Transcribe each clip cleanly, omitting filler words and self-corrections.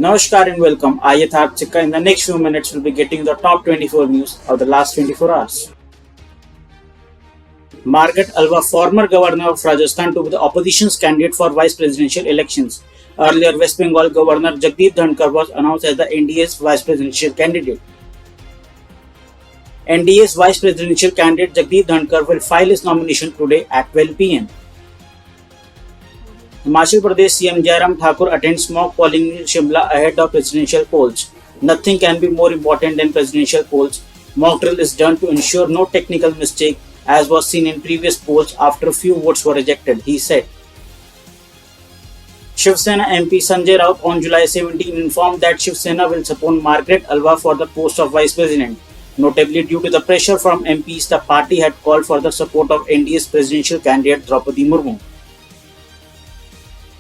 Namaskar and welcome. I Yatharth Chikka. In the next few minutes, we'll be getting the top 24 news of the last 24 hours. Margaret Alva, former governor of Rajasthan, to be the opposition's candidate for vice presidential elections. Earlier, West Bengal Governor Jagdeep Dhankar was announced as the NDA's vice presidential candidate. NDA's vice presidential candidate Jagdeep Dhankar will file his nomination today at 12 p.m. Himachal Pradesh CM Jairam Thakur attends mock polling in Shimla ahead of presidential polls. Nothing can be more important than presidential polls. Mock drill is done to ensure no technical mistake, as was seen in previous polls after few votes were rejected, he said. Shiv Sena MP Sanjay Raut on July 17 informed that Shiv Sena will support Margaret Alva for the post of vice president. Notably, due to the pressure from MPs, the party had called for the support of NDA's presidential candidate Draupadi Murmu.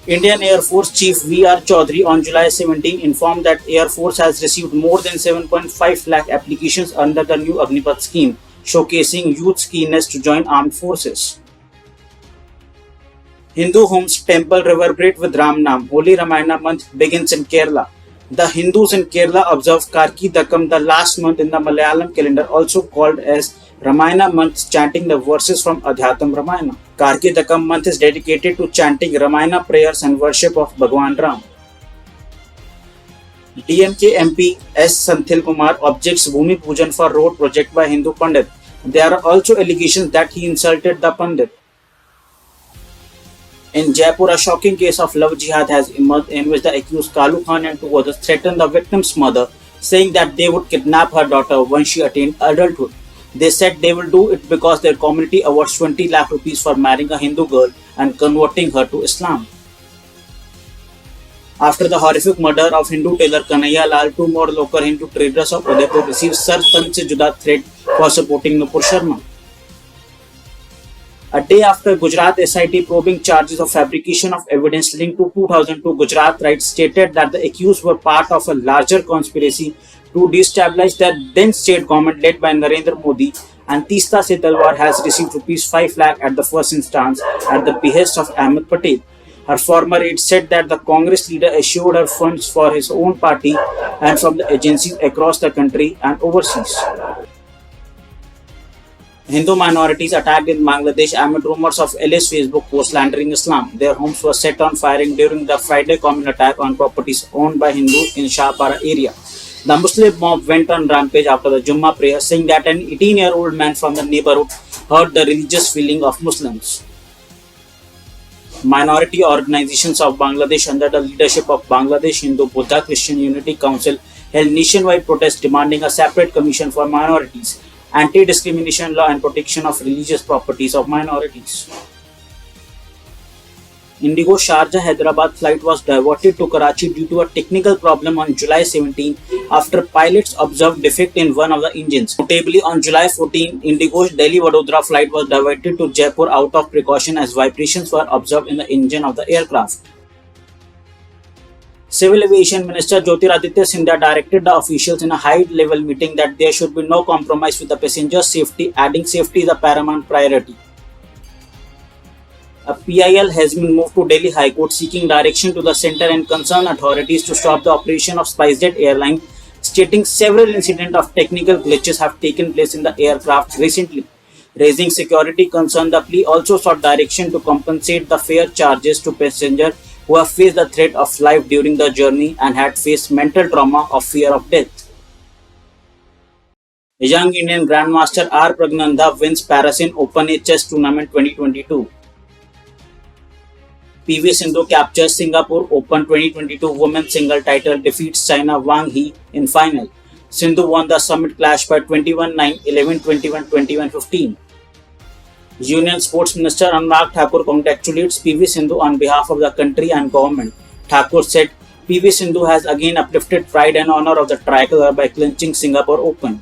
Indian Air Force Chief VR Chaudhari on July 17 informed that Air Force has received more than 7.5 lakh applications under the new Agnipath scheme, showcasing youth's keenness to join armed forces. Hindu homes temple reverberate with Ram Nam. Holy Ramayana month begins in Kerala. The Hindus in Kerala observe Karki Dakam, the last month in the Malayalam calendar, also called as Ramayana month, chanting the verses from Adhyatam Ramayana. Karki Dakam month is dedicated to chanting Ramayana prayers and worship of Bhagwan Ram. DMK MP S. Santhil Kumar objects Bhumi Pujan for road project by Hindu Pandit. There are also allegations that he insulted the Pandit. In Jaipur, a shocking case of love jihad has emerged in which the accused Kalu Khan and two others threatened the victim's mother, saying that they would kidnap her daughter once she attained adulthood. They said they will do it because their community awards 20 lakh rupees for marrying a Hindu girl and converting her to Islam. After the horrific murder of Hindu tailor Kanhaiya Lal, two more local Hindu traders of Udaipur received Sar Tan Se Juda threat for supporting Nupur Sharma. A day after Gujarat SIT probing charges of fabrication of evidence linked to 2002 Gujarat riots stated that the accused were part of a larger conspiracy to destabilize the then state government led by Narendra Modi, and Teesta Setalwar has received Rs 5 lakh at the first instance at the behest of Ahmed Patel. Her former aide said that the Congress leader assured her funds for his own party and from the agencies across the country and overseas. Hindu minorities attacked in Bangladesh amid rumors of alleged Facebook posts slandering Islam. Their homes were set on fire during the Friday commune attack on properties owned by Hindus in Shahpara area. The Muslim mob went on rampage after the Jummah prayer, saying that an 18-year-old man from the neighborhood hurt the religious feeling of Muslims. Minority organizations of Bangladesh under the leadership of Bangladesh Hindu Buddha Christian Unity Council held nationwide protests demanding a separate commission for minorities, anti-discrimination law and protection of religious properties of minorities. Indigo Sharjah Hyderabad flight was diverted to Karachi due to a technical problem on July 17 after pilots observed defect in one of the engines. Notably, on July 14, Indigo's Delhi Vadodara flight was diverted to Jaipur out of precaution as vibrations were observed in the engine of the aircraft. Civil Aviation Minister Jyotiraditya Scindia directed the officials in a high-level meeting that there should be no compromise with the passengers' safety, adding safety is a paramount priority. A PIL has been moved to Delhi High Court seeking direction to the centre and concerned authorities to stop the operation of SpiceJet airline, stating several incidents of technical glitches have taken place in the aircraft recently. Raising security concern, the plea also sought direction to compensate the fare charges to passengers who have faced the threat of life during the journey and had faced mental trauma of fear of death. Young Indian Grandmaster R. Pragnanda wins Parasin Open A Chess Tournament 2022. PV Sindhu captures Singapore Open 2022 Women's Single title, defeats China Wang He in final. Sindhu won the summit clash by 21-9, 11-21, 21-15. Union Sports Minister Anurag Thakur congratulates PV Sindhu on behalf of the country and government. Thakur said PV Sindhu has again uplifted pride and honor of the tricolor by clinching Singapore Open.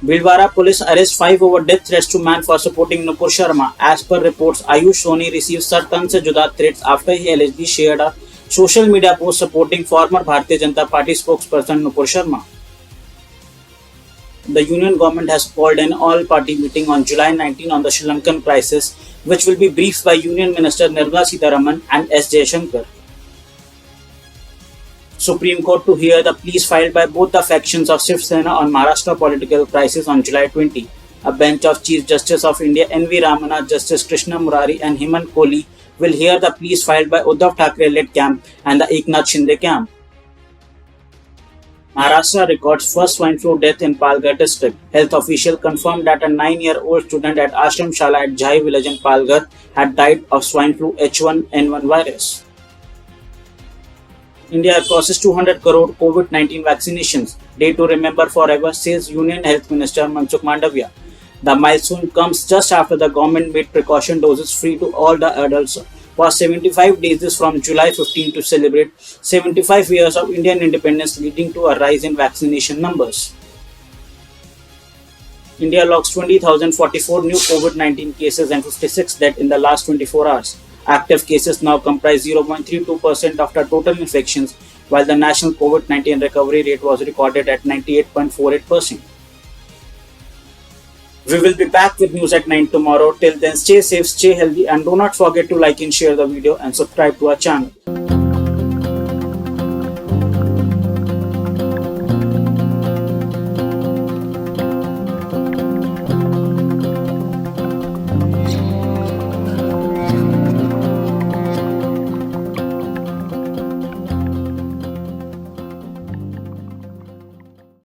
Bhilwara police arrest 5 over death threats to man for supporting Nupur Sharma. As per reports, Ayush Soni received Sar Tan se juda threats after he allegedly shared a social media post supporting former Bharatiya Janata Party spokesperson Nupur Sharma. The union government has called an all-party meeting on July 19 on the Sri Lankan crisis, which will be briefed by Union Minister Nirmala Sitharaman and S. Jaishankar. Supreme Court to hear the pleas filed by both the factions of Shiv Sena on Maharashtra political crisis on July 20. A bench of Chief Justice of India N.V. Ramana, Justice Krishna Murari and Hemant Kohli will hear the pleas filed by Uddhav Thackeray-led camp and the Eknath Shinde camp. Maharashtra records first swine flu death in Palghar district. Health official confirmed that a 9-year-old student at Ashram Shala at Jhai village in Palghar had died of swine flu H1N1 virus. India crosses 200 crore COVID-19 vaccinations. Day to remember forever, says Union Health Minister Mansukh Mandavia. The milestone comes just after the government made precaution doses free to all the adults for 75 days from July 15 to celebrate 75 years of Indian independence, leading to a rise in vaccination numbers. India logs 20,044 new COVID-19 cases and 56 deaths in the last 24 hours. Active cases now comprise 0.32% of the total infections, while the national COVID-19 recovery rate was recorded at 98.48%. We will be back with news at 9 tomorrow. Till then, stay safe, stay healthy, and do not forget to like and share the video and subscribe to our channel.